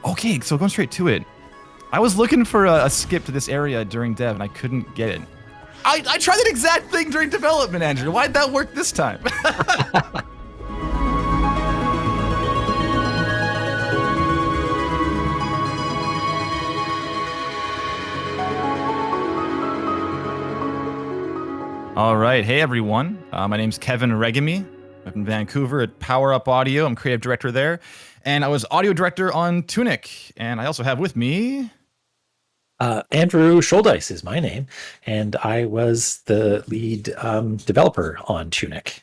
Okay, so going straight to it. I was looking for a skip to this area during dev, and I couldn't get it. I tried that exact thing during development, Andrew. Why'd that work this time? All right. Hey, everyone. My name's Kevin Regamey. I'm in Vancouver at Power Up Audio. I'm creative director there. And I was audio director on Tunic. And I also have with me... Andrew Shouldice is my name. And I was the lead developer on Tunic.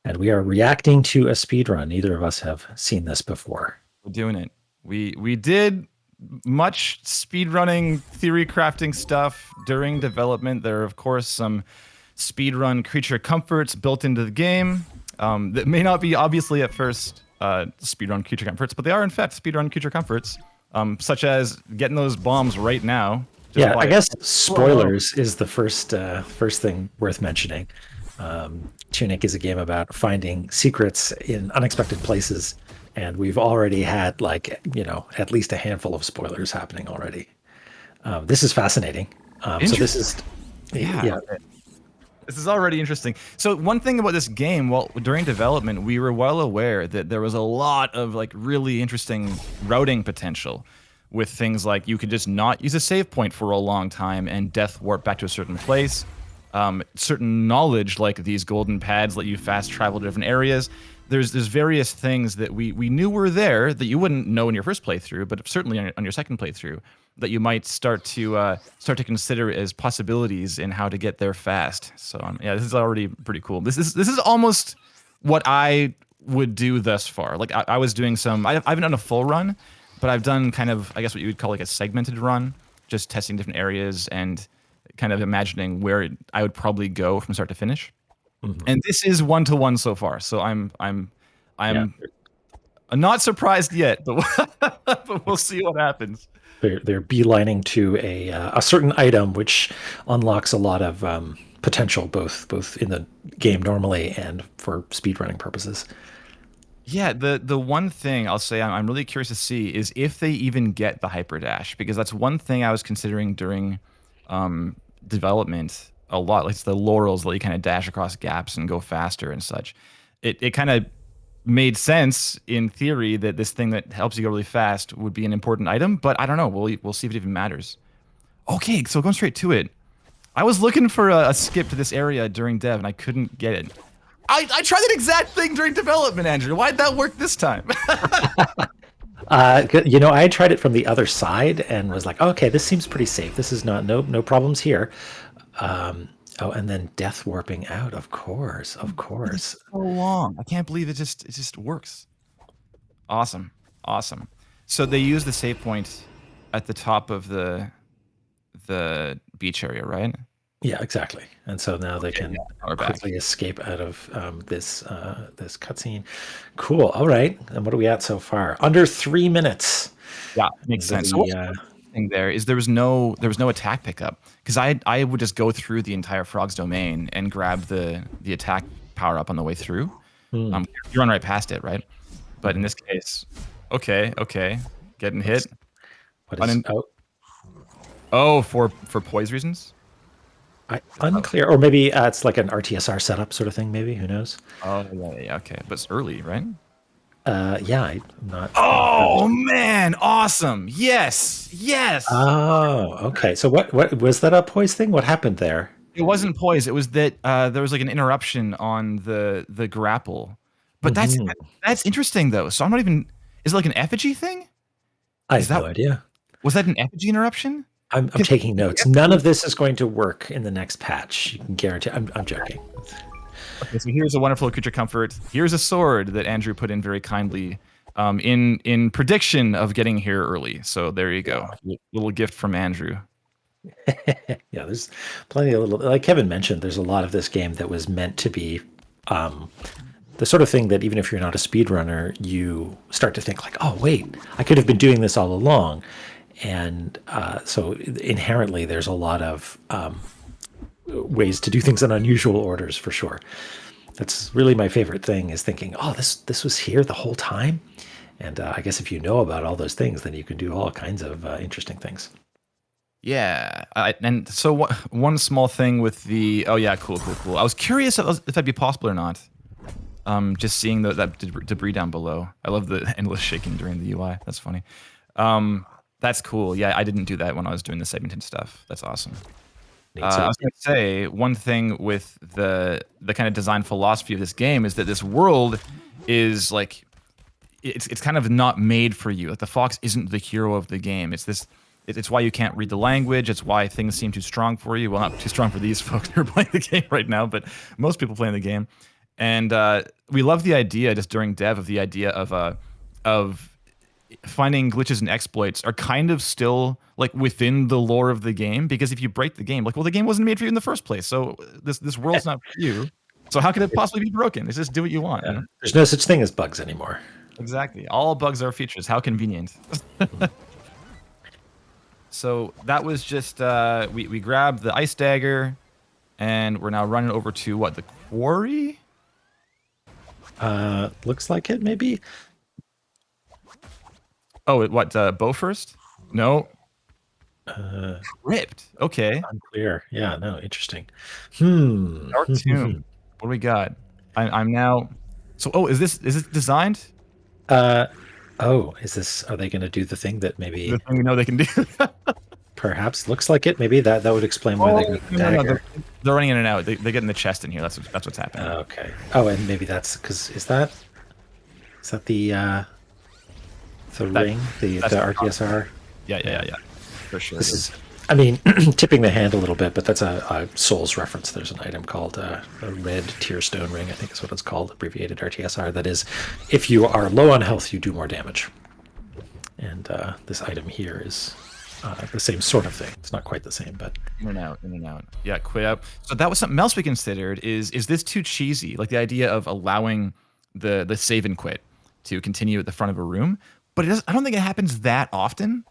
And we are reacting to a speedrun. Neither of us have seen this before. We're doing it. We did much speedrunning, theory crafting stuff during development. There are, of course, some speedrun creature comforts built into the game that may not be obviously at first speedrun creature comforts, but they are in fact speedrun creature comforts, such as getting those bombs right now. Yeah, I guess spoilers is the first thing worth mentioning. Tunic is a game about finding secrets in unexpected places, and we've already had at least a handful of spoilers happening already. This is fascinating. So this is yeah. This is already interesting. So one thing about this game, well, during development, we were well aware that there was a lot of really interesting routing potential with things like you could just not use a save point for a long time and death warp back to a certain place. Certain knowledge like these golden pads let you fast travel to different areas. There's various things that we knew were there that you wouldn't know in your first playthrough, but certainly on your second playthrough, that you might start to consider as possibilities in how to get there fast. So yeah, this is already pretty cool. This is almost what I would do thus far. Like I was doing some. I haven't done a full run, but I've done kind of, I guess, what you would call like a segmented run, just testing different areas and kind of imagining where I would probably go from start to finish. Mm-hmm. And this is 1-to-1 so far. So I'm not surprised yet, but we'll see what happens. They're beelining to a certain item, which unlocks a lot of potential, both in the game normally and for speedrunning purposes. Yeah, the one thing I'll say I'm really curious to see is if they even get the hyperdash, because that's one thing I was considering during development a lot. Like it's the laurels that you kind of dash across gaps and go faster and such. It kind of made sense in theory that this thing that helps you go really fast would be an important item, but I don't know. We'll see if it even matters. Okay, so going straight to it. I was looking for a skip to this area during dev, and I couldn't get it. I tried that exact thing during development, Andrew. Why'd that work this time? I tried it from the other side and was like, okay, this seems pretty safe. This is no problems here. And then death warping out, of course. It's so long. I can't believe it just works. Awesome. So they use the save point at the top of the beach area, right? Yeah, exactly. And so now they can quickly escape out of this cutscene. Cool. All right. And what are we at so far? Under 3 minutes. Yeah, makes sense. So thing there is there was no attack pickup, because I would just go through the entire frog's domain and grab the attack power up on the way through. You run right past it, right? But in this case, okay, getting hit. What is for poise reasons? Unclear, or maybe it's like an RTSR setup sort of thing. Maybe, who knows? Oh yeah, okay, but it's early, right? I'm not. Oh man, awesome! Yes. Oh, okay. So what was that a poise thing? What happened there? It wasn't poise. It was that there was like an interruption on the grapple. But that's interesting though. So I'm not even. Is it like an effigy thing? I have no idea. Was that an effigy interruption? I'm taking notes. None of this is going to work in the next patch. You can guarantee. I'm joking. Okay, so here's a wonderful creature comfort. Here's a sword that Andrew put in very kindly in prediction of getting here early. So there you go. Little gift from Andrew. Yeah, there's plenty of little, like Kevin mentioned, there's a lot of this game that was meant to be the sort of thing that even if you're not a speedrunner, you start to think like, oh, wait, I could have been doing this all along. And so inherently there's a lot of ways to do things in unusual orders, for sure. That's really my favorite thing, is thinking, oh, this was here the whole time. And I guess if you know about all those things, then you can do all kinds of interesting things. Yeah, and so one small thing with the oh yeah, cool. I was curious if that'd be possible or not. Just seeing that debris down below. I love the endless shaking during the UI. That's funny. That's cool. Yeah, I didn't do that when I was doing the segmented stuff. That's awesome. I was going to say one thing with the kind of design philosophy of this game is that this world is like it's kind of not made for you. Like the fox isn't the hero of the game. It's why you can't read the language. It's why things seem too strong for you. Well, not too strong for these folks who are playing the game right now, but most people playing the game. And we love the idea just during dev of the idea of finding glitches and exploits are kind of still like within the lore of the game, because if you break the game, like, well, the game wasn't made for you in the first place, so this world's not for you. So how could it possibly be broken? It's just do what you want. Yeah. You know? There's no such thing as bugs anymore. Exactly. All bugs are features. How convenient. So that was just we grabbed the ice dagger, and we're now running over to what, the quarry? Looks like it, maybe. Oh, what? Bow first? No. Crypt. Okay. Unclear. Yeah. No. Interesting. Dark Tomb. What do we got? I'm now. So, oh, is this designed? Oh, is this? Are they going to do the thing that maybe? The thing we know they can do. Perhaps looks like it. Maybe that would explain why they got the dagger. They're running in and out. They get in the chest in here. That's what's happening. Okay. Oh, and maybe that's because is that the ring, the RTSR? Yeah. For sure. This is, I mean, tipping the hand a little bit, but that's a Souls reference. There's an item called a red tear stone ring, I think is what it's called, abbreviated RTSR. That is, if you are low on health, you do more damage. And this item here is the same sort of thing. It's not quite the same, but in and out. Yeah, quit up. So that was something else we considered. Is this too cheesy? Like the idea of allowing the save and quit to continue at the front of a room, but I don't think it happens that often.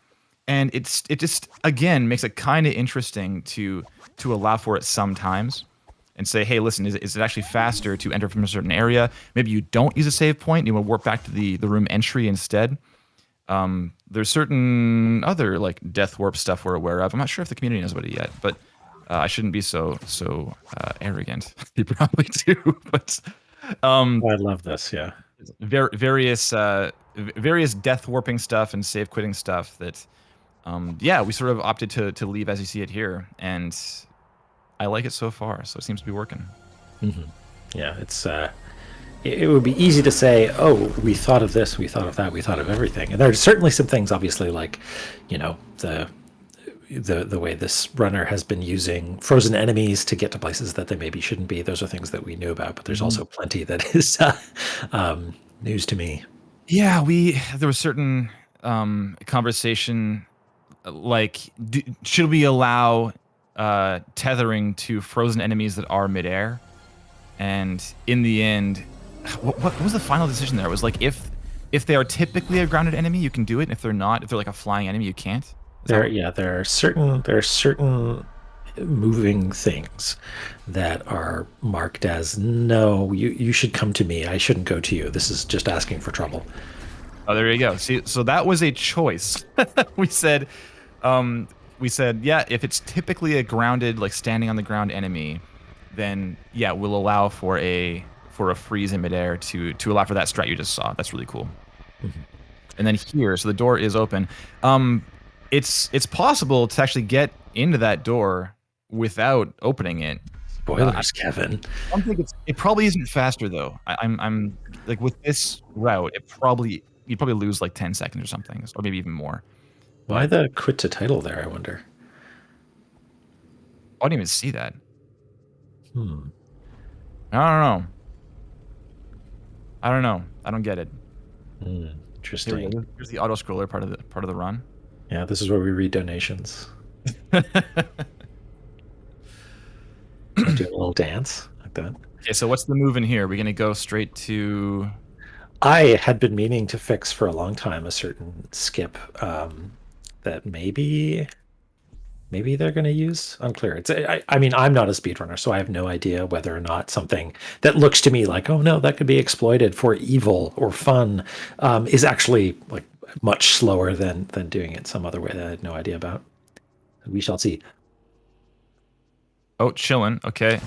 And it just again makes it kind of interesting to allow for it sometimes, and say, hey, listen, is it actually faster to enter from a certain area? Maybe you don't use a save point, you want to warp back to the room entry instead. There's certain other like death warp stuff we're aware of. I'm not sure if the community knows about it yet, but I shouldn't be so arrogant. You probably do, but I love this. Yeah, various death warping stuff and save quitting stuff that. Yeah, we sort of opted to leave as you see it here, and I like it so far. So it seems to be working. Mm-hmm. Yeah, it's it would be easy to say, oh, we thought of this, we thought of that, we thought of everything. And there's certainly some things, obviously, like, you know, the way this runner has been using frozen enemies to get to places that they maybe shouldn't be. Those are things that we knew about, but there's also plenty that is news to me. Yeah, there was certain conversation. Like, should we allow tethering to frozen enemies that are midair? And in the end, what was the final decision there? It was like if they are typically a grounded enemy, you can do it. And if they're not, if they're like a flying enemy, you can't. There are certain moving things that are marked as no. You should come to me. I shouldn't go to you. This is just asking for trouble. Oh, there you go. See, so that was a choice. we said, yeah, if it's typically a grounded, like standing on the ground enemy, then yeah, we'll allow for a freeze in midair to allow for that strat you just saw. That's really cool. Mm-hmm. And then here, so the door is open. It's possible to actually get into that door without opening it. Spoilers, Kevin. I think it probably isn't faster though. I'm like with this route, you'd probably lose like 10 seconds or something, or maybe even more. Why the quit to title there, I wonder? I didn't even see that. I don't know. I don't get it. Interesting. Here's the auto scroller part of the run. Yeah, this is where we read donations. Do a little dance like that. Okay, so what's the move in here? We're gonna go straight to. I had been meaning to fix for a long time a certain skip that maybe maybe they're going to use. Unclear. I mean, I'm not a speedrunner, so I have no idea whether or not something that looks to me like, oh no, that could be exploited for evil or fun, is actually like much slower than doing it some other way that I had no idea about. We shall see. Oh, chilling. Okay.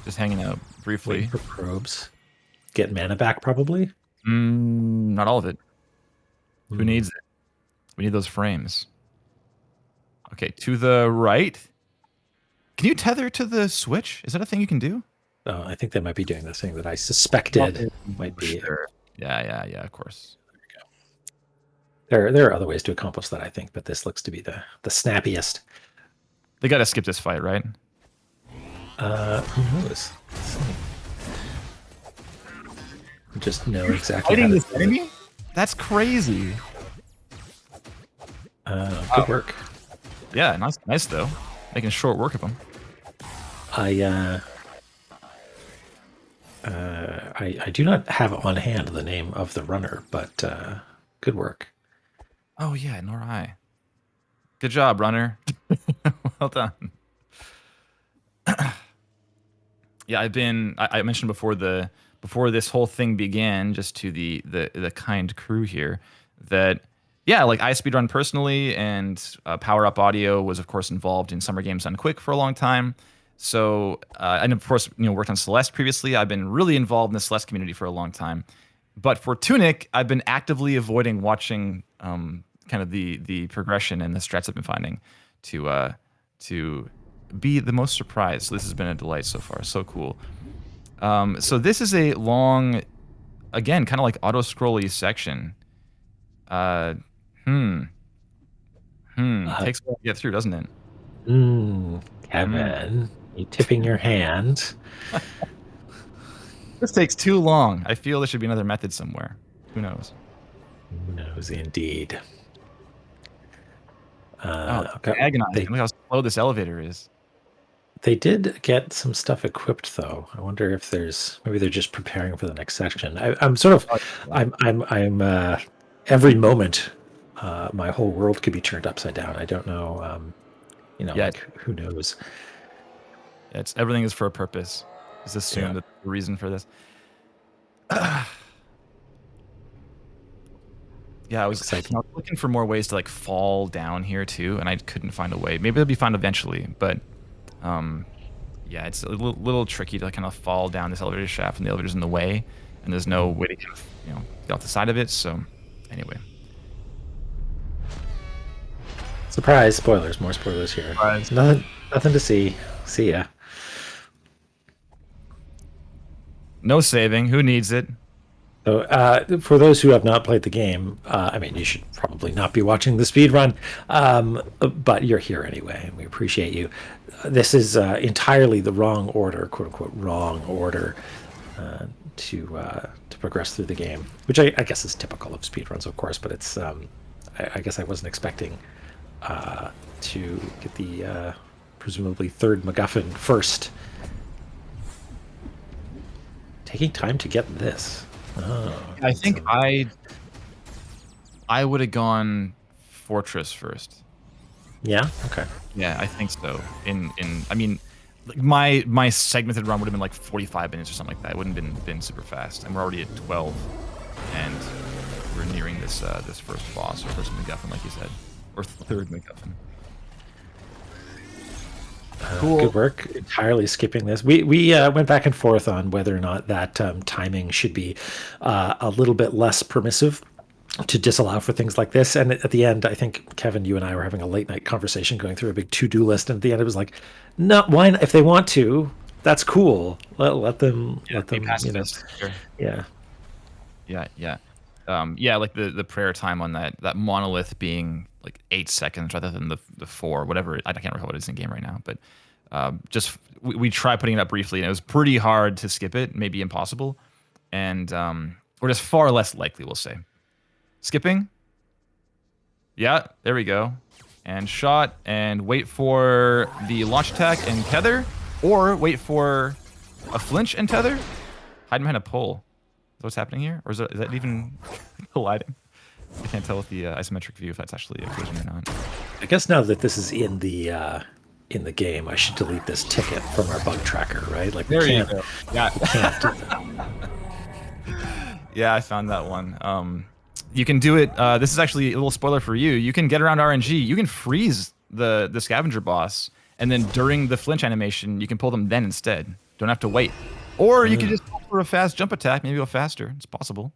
Just hanging out briefly. Waiting for probes. Get mana back, probably. Not all of it. Who needs it? We need those frames. Okay, to the right. Can you tether to the Switch? Is that a thing you can do? Oh, I think they might be doing the thing that I suspected might be. Sure. Yeah, of course. There we go. There are other ways to accomplish that, I think, but this looks to be the snappiest. They got to skip this fight, right? Who knows? Let's see. Just know exactly. Fighting this enemy? That's crazy. Good work. Yeah, nice though. Making short work of them. I do not have on hand the name of the runner, but good work. Oh yeah, nor I. Good job, runner. Well done. Yeah, I mentioned before this whole thing began, just to the kind crew here, that yeah, like I speedrun personally, and Power Up Audio was of course involved in Summer Games Done Quick for a long time. So and of course, worked on Celeste previously. I've been really involved in the Celeste community for a long time. But for Tunic, I've been actively avoiding watching kind of the progression and the strats I've been finding to be the most surprised. So this has been a delight so far. So cool. So this is a long, again, kind of like auto-scrolly section. Takes a while to get through, doesn't it? Kevin, you tipping your hand. This takes too long. I feel there should be another method somewhere. Who knows? Who knows, indeed. Okay. Agonizing. Look how slow this elevator is. They did get some stuff equipped, though. I wonder if maybe they're just preparing for the next section. I'm sort of, I'm every moment, my whole world could be turned upside down. I don't know, like, who knows? Everything is for a purpose. Just assume that the reason for this. Yeah, I was looking for more ways to like fall down here too, and I couldn't find a way. Maybe it'll be found eventually, but yeah, it's a little tricky to kind of fall down this elevator shaft, and the elevator's in the way, and there's no way to kind of, get off the side of it. So anyway, surprise! Spoilers. More spoilers here. Surprise. Nothing to see. See ya. No saving. Who needs it? So, for those who have not played the game, I mean, you should probably not be watching the speed run, but you're here anyway, and we appreciate you. This is entirely the wrong order, quote unquote, wrong order to progress through the game, which I guess is typical of speedruns, of course. But it's I guess I wasn't expecting to get the presumably third MacGuffin first. Taking time to get this. Oh, I think I would have gone Fortress first. Yeah. Okay. Yeah, I think so. I mean, like my segmented run would have been like 45 minutes or something like that. It wouldn't have been super fast, and we're already at 12, and we're nearing this this first boss or first MacGuffin, like you said, or third MacGuffin. Cool. Good work. Entirely skipping this. We went back and forth on whether or not that timing should be a little bit less permissive to disallow for things like this. And at the end, I think Kevin, you and I were having a late night conversation going through a big to-do list, and at the end it was like, no, why not? If they want to, that's cool. Let them. Sure. Yeah. Yeah, like the prayer time on that monolith being like 8 seconds rather than the 4, whatever. I can't remember what it is in game right now, but just we tried putting it up briefly, and it was pretty hard to skip it, maybe impossible, and or just far less likely, we'll say. Skipping. Yeah, there we go. And shot, and wait for the launch attack and tether, or wait for a flinch and tether. Hide behind a pole. What's happening here, or is that even colliding? I can't tell with the isometric view if that's actually a collision or not. I guess now that this is in the game, I should delete this ticket from our bug tracker, right? Like There we you can't, go. Yeah. we can't do that. Yeah, I found that one. You can do it. This is actually a little spoiler for you. You can get around RNG. You can freeze the scavenger boss, and then during the flinch animation, you can pull them then instead. Don't have to wait. Or you can just go for a fast jump attack, maybe go faster. It's possible.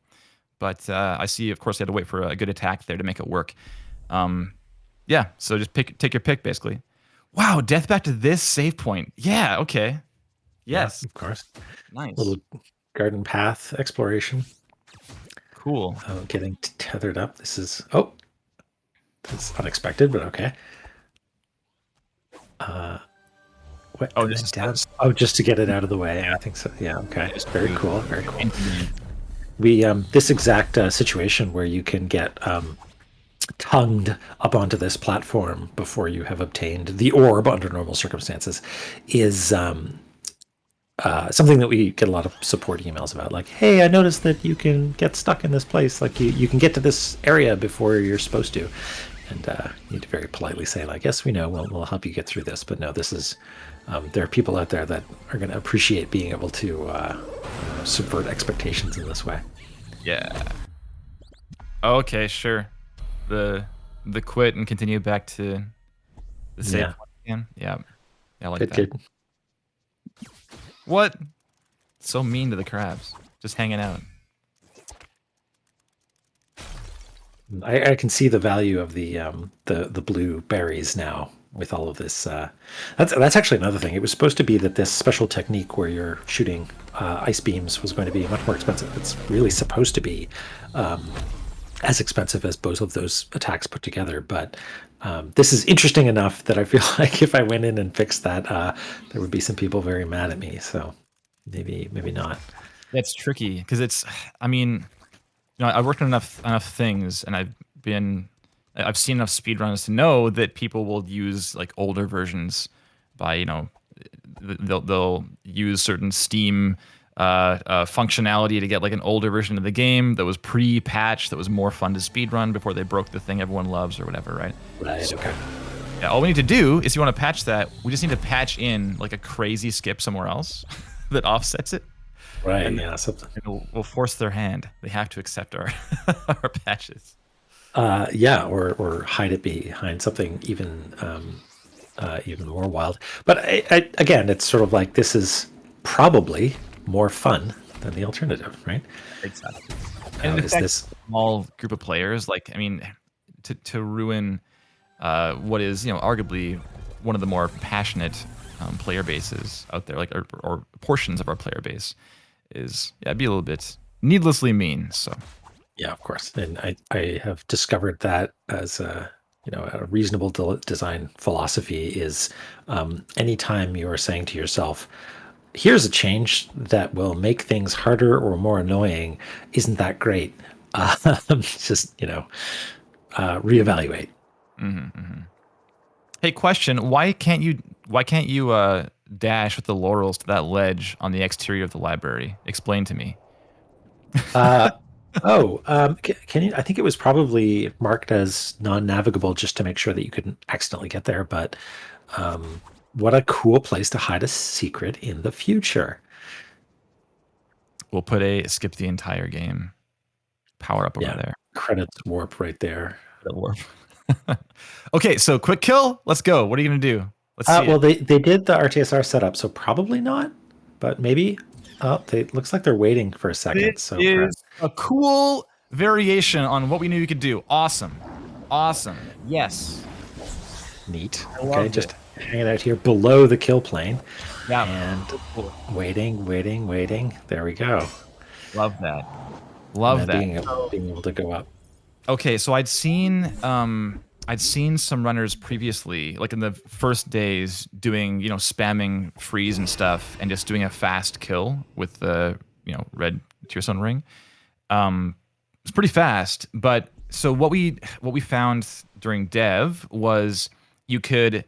But I see, of course, you had to wait for a good attack there to make it work. Yeah, so just take your pick, basically. Wow, death back to this save point. Yeah, okay. Yes. Yeah, of course. Nice. Little garden path exploration. Cool. Getting tethered up. This is unexpected, but okay. What? Oh, this is down. Oh, just to get it out of the way. Yeah. I think so. Yeah. Okay. It's very cool. Very cool. We this exact situation where you can get tongued up onto this platform before you have obtained the orb under normal circumstances is something that we get a lot of support emails about. Like, hey, I noticed that you can get stuck in this place. Like, you can get to this area before you're supposed to. And you need to very politely say, like, yes, we know, we'll help you get through this. But no, this is, there are people out there that are going to appreciate being able to subvert expectations in this way. Yeah. Okay, sure. The quit and continue back to the save point again. Yeah. I like that. Good. What? So mean to the crabs. Just hanging out. I can see the value of the blue berries now with all of this. That's actually another thing. It was supposed to be that this special technique where you're shooting ice beams was going to be much more expensive. It's really supposed to be as expensive as both of those attacks put together. But this is interesting enough that I feel like if I went in and fixed that, there would be some people very mad at me. So maybe not. That's tricky because it's. I mean, I've worked on enough things, and I've seen enough speedruns to know that people will use like older versions by they'll use certain Steam functionality to get like an older version of the game that was pre-patched, that was more fun to speedrun before they broke the thing everyone loves or whatever, right? Right. Okay. Yeah. All we need to do is, if you want to patch that, we just need to patch in like a crazy skip somewhere else that offsets it. Right. And yeah. Something. We'll force their hand. They have to accept our our patches. Yeah, or hide it behind something even more wild. But again, it's sort of like this is probably more fun than the alternative, right? Exactly. And is this small group of players? Like, I mean, to ruin what is arguably one of the more passionate player bases out there, like or portions of our player base, is it'd be a little bit needlessly mean. So. Yeah, of course. And I have discovered that as a reasonable design philosophy is anytime you are saying to yourself, here's a change that will make things harder or more annoying, isn't that great? Just reevaluate. Mm-hmm. Hey, question: Why can't you dash with the laurels to that ledge on the exterior of the library? Explain to me. Can you? I think it was probably marked as non-navigable just to make sure that you couldn't accidentally get there. But what a cool place to hide a secret in the future. We'll put skip the entire game power up over there. Credits warp right there. Warp. Okay, so quick kill. Let's go. What are you gonna do? Let's see. Well, they did the RTSR setup, so probably not, but maybe. Oh, looks like they're waiting for a second. It is a cool variation on what we knew you could do. Awesome. Yes. Neat. Okay, just hanging out here below the kill plane. Yeah. And waiting. There we go. Love that. Being able to go up. Okay, so I'd seen some runners previously, like in the first days, doing spamming freeze and stuff, and just doing a fast kill with the red Tearstone ring. It's pretty fast, but so what we found during dev was you could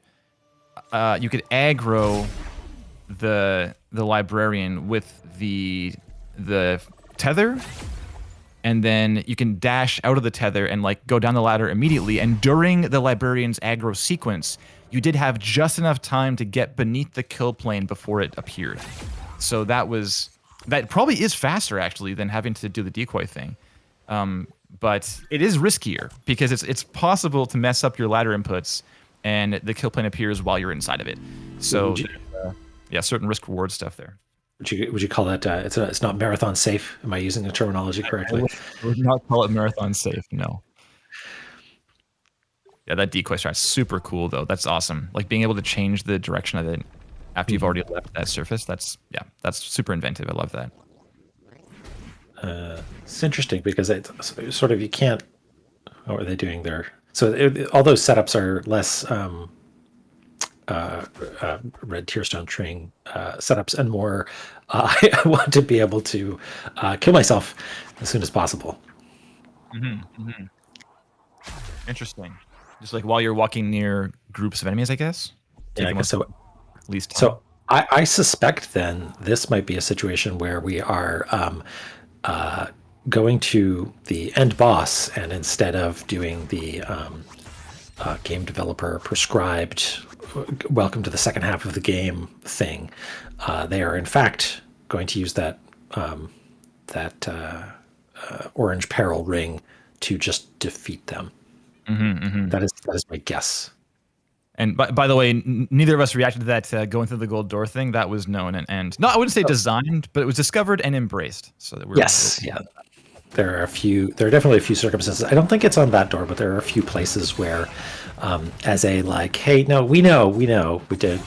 aggro the librarian with the tether, and then you can dash out of the tether and like go down the ladder immediately. And during the librarian's aggro sequence, you did have just enough time to get beneath the kill plane before it appeared. So that probably is faster actually than having to do the decoy thing. But it is riskier because it's possible to mess up your ladder inputs and the kill plane appears while you're inside of it. So yeah, certain risk reward stuff there. Would you call that it's not marathon safe? Am I using the terminology correctly? I would not call it marathon safe. No. Yeah, that decoy strat's super cool though. That's awesome. Like being able to change the direction of it after you've already left that surface. That's super inventive. I love that. It's interesting because it's sort of you can't. What are they doing there? So all those setups are less red tearstone string setups and more. I want to be able to kill myself as soon as possible. Interesting. Just like while you're walking near groups of enemies, I guess. Yeah, I guess so. At least. So I suspect then this might be a situation where we are going to the end boss, and instead of doing the game developer prescribed welcome to the second half of the game thing, they are in fact going to use that orange peril ring to just defeat them. That is my guess. And by the way, neither of us reacted to that going through the gold door thing. That was known and no, I wouldn't say designed, but it was discovered and embraced. So that yeah. There are definitely a few circumstances. I don't think it's on that door, but there are a few places where, as a like, hey, no, we know, we did,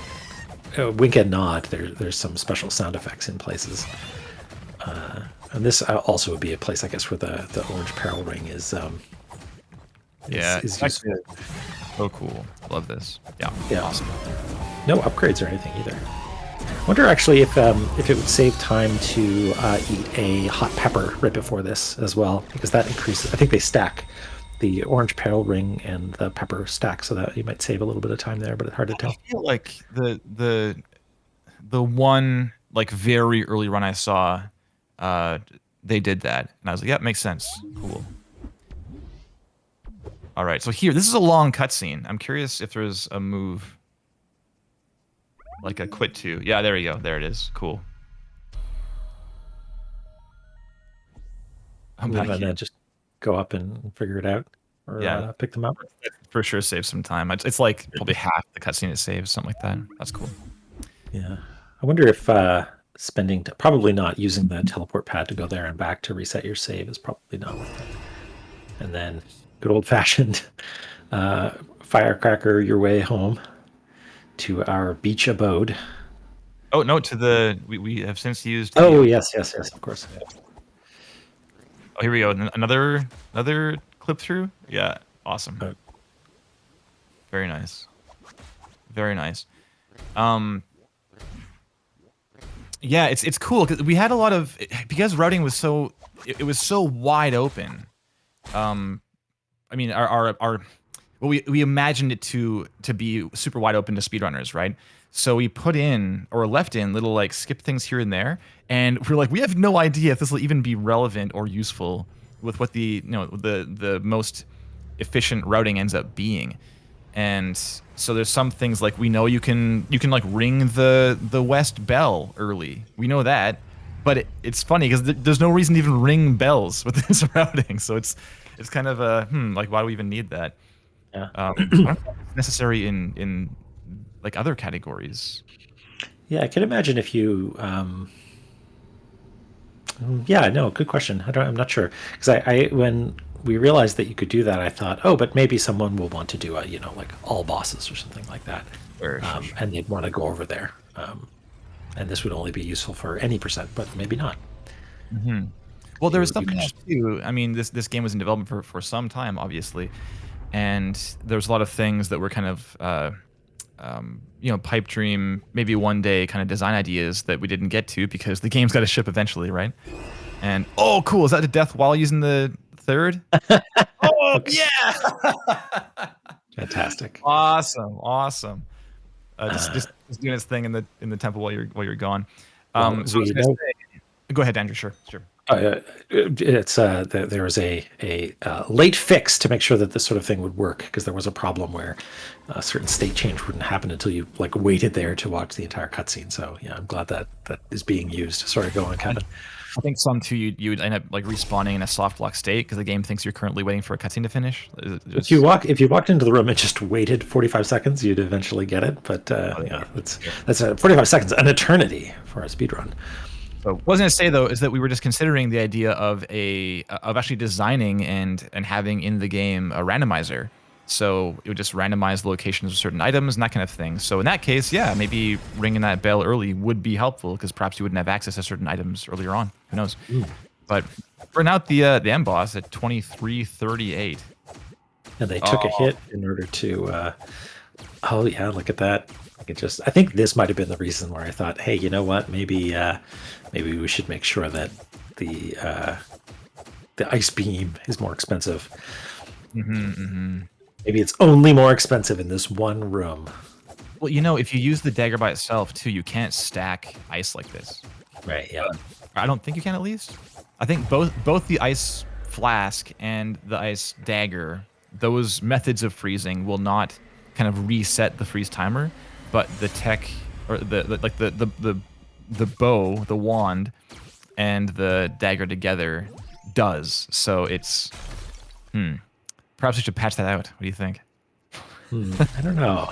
wink and nod. There's some special sound effects in places, and this also would be a place, I guess, where the orange peril ring is. Is useful. So cool. Love this. Yeah. Awesome. No upgrades or anything either. I wonder actually if it would save time to eat a hot pepper right before this as well, because that increases. I think they stack. The orange peril ring and the pepper stack, so that you might save a little bit of time there, but it's hard to tell. I feel like the one like very early run I saw, they did that, and I was like, yeah, makes sense. Cool. All right, so here, this is a long cutscene. I'm curious if there's a move, like a quit to. Yeah, there you go. There it is. Cool. I'm back here. Just go up and figure it out, or pick them up. For sure, save some time. It's like probably half the cutscene it saves, something like that. That's cool. Yeah, I wonder if spending probably not using the teleport pad to go there and back to reset your save is probably not worth it. And then good old-fashioned firecracker your way home to our beach abode. Oh no, to the we have since used. Oh yes, of course. Oh, here we go. Another clip through. Yeah, awesome. Very nice. Very nice. Yeah, it's cool because we had a lot of because routing was so it was so wide open. I mean, we imagined it to be super wide open to speedrunners, right? So we put in or left in little like skip things here and there, and we're like, we have no idea if this will even be relevant or useful with what the the most efficient routing ends up being. And so there's some things like we know you can like ring the west bell early. We know that, but it's funny because there's no reason to even ring bells with this routing. So it's kind of a like why do we even need that? Yeah. I don't know if it's necessary in like other categories. Yeah, I can imagine if you. Yeah, no, good question. I'm not sure because I when we realized that you could do that, I thought, oh, but maybe someone will want to do a like all bosses or something like that, Sure. And they'd want to go over there. And this would only be useful for any percent, but maybe not. Mm-hmm. Well, there was something else too. I mean, this game was in development for some time, obviously, and there's a lot of things that were kind of pipe dream, maybe one day kind of design ideas that we didn't get to because the game's got to ship eventually, right? And oh, cool! Is that a death while using the third? Oh yeah! Fantastic! Awesome! Just doing its thing in the temple while you're gone. Go ahead, Andrew. Sure. There was a late fix to make sure that this sort of thing would work, because there was a problem where a certain state change wouldn't happen until you like waited there to watch the entire cutscene. So yeah, I'm glad that is being used. Sorry, go on, Kevin. I think some too, you'd end up like respawning in a soft lock state because the game thinks you're currently waiting for a cutscene to finish. If you walked into the room and just waited 45 seconds, you'd eventually get it. But yeah, that's 45 seconds, an eternity for a speedrun. So what I was going to say though is that we were just considering the idea of actually designing and having in the game a randomizer. So it would just randomize the locations of certain items and that kind of thing. So in that case, yeah, maybe ringing that bell early would be helpful because perhaps you wouldn't have access to certain items earlier on. Who knows? But for now, the end boss at 23:38. And they took a hit in order to. Oh yeah, look at that. I think this might have been the reason where I thought, hey, you know what? Maybe we should make sure that the ice beam is more expensive. Maybe it's only more expensive in this one room. Well, you know, if you use the dagger by itself too, you can't stack ice like this. Right. Yeah. I don't think you can, at least. I think both the ice flask and the ice dagger, those methods of freezing will not kind of reset the freeze timer, but the tech or the bow, the wand, and the dagger together does. So it's perhaps we should patch that out. What do you think? I don't know.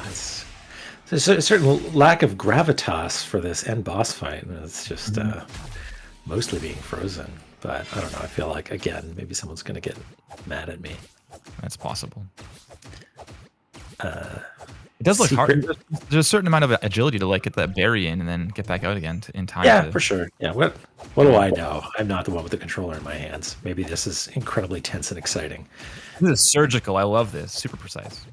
There's a certain lack of gravitas for this end boss fight. It's just mostly being frozen. But I don't know. I feel like, again, maybe someone's going to get mad at me. That's possible. It does look hard. There's a certain amount of agility to like get that berry in and then get back out again in time. Yeah, for sure. Yeah. What do I know? I'm not the one with the controller in my hands. Maybe this is incredibly tense and exciting. This is surgical. I love this. Super precise.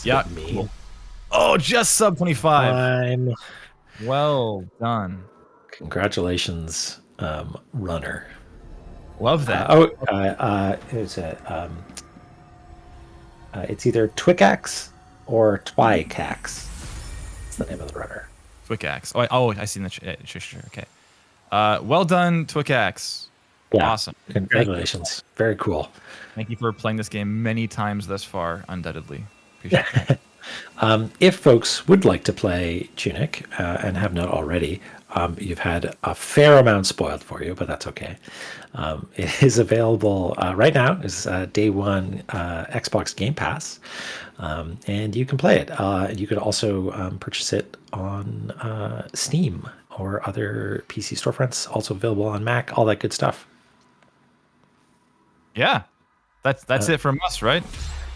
Yeah. Cool. Oh, just sub 25. Well done. Congratulations, runner. Love that. It's either Twikax or Twikax. That's the name of the runner. Twikax. I see in the sure. Okay. Well done, Twikax. Yeah. Awesome. Congratulations. Very cool. Thank you for playing this game many times thus far, undoubtedly. Appreciate it. If folks would like to play Tunic and have not already, you've had a fair amount spoiled for you, but that's okay. It is available right now. It's day one Xbox Game Pass, and you can play it. You could also purchase it on Steam or other PC storefronts. Also available on Mac. All that good stuff. Yeah, that's it from us, right?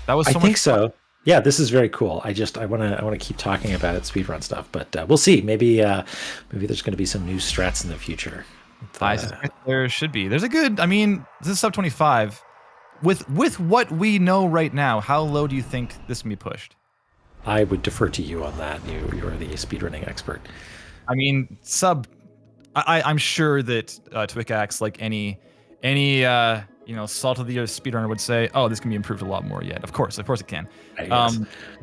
That was. I think so. Yeah, this is very cool. I want to keep talking about it, speedrun stuff, but we'll see. Maybe there's going to be some new strats in the future. There should be. There's a good. I mean, this is sub 25. With what we know right now, how low do you think this can be pushed? I would defer to you on that. You're the speedrunning expert. I mean, I'm sure that Twikax, like any salt of the earth speedrunner would say, oh, this can be improved a lot more yet. Of course it can.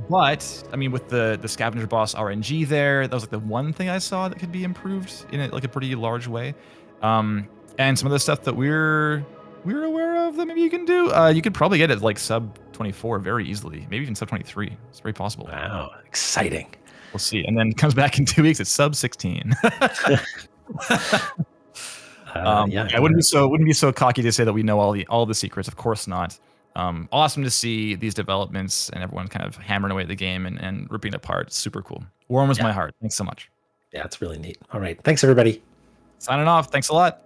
But I mean, with the scavenger boss RNG there, that was like the one thing I saw that could be improved in a pretty large way. And some of the stuff that we're aware of that maybe you can do, you could probably get it like sub 24 very easily, maybe even sub 23. It's very possible. Wow, exciting. We'll see. And then comes back in 2 weeks, it's sub 16. I wouldn't be so cocky to say that we know all the secrets. Of course not. Awesome to see these developments and everyone kind of hammering away at the game and ripping it apart. Super cool. Warms my heart. Thanks so much. Yeah, it's really neat. All right. Thanks, everybody. Signing off. Thanks a lot.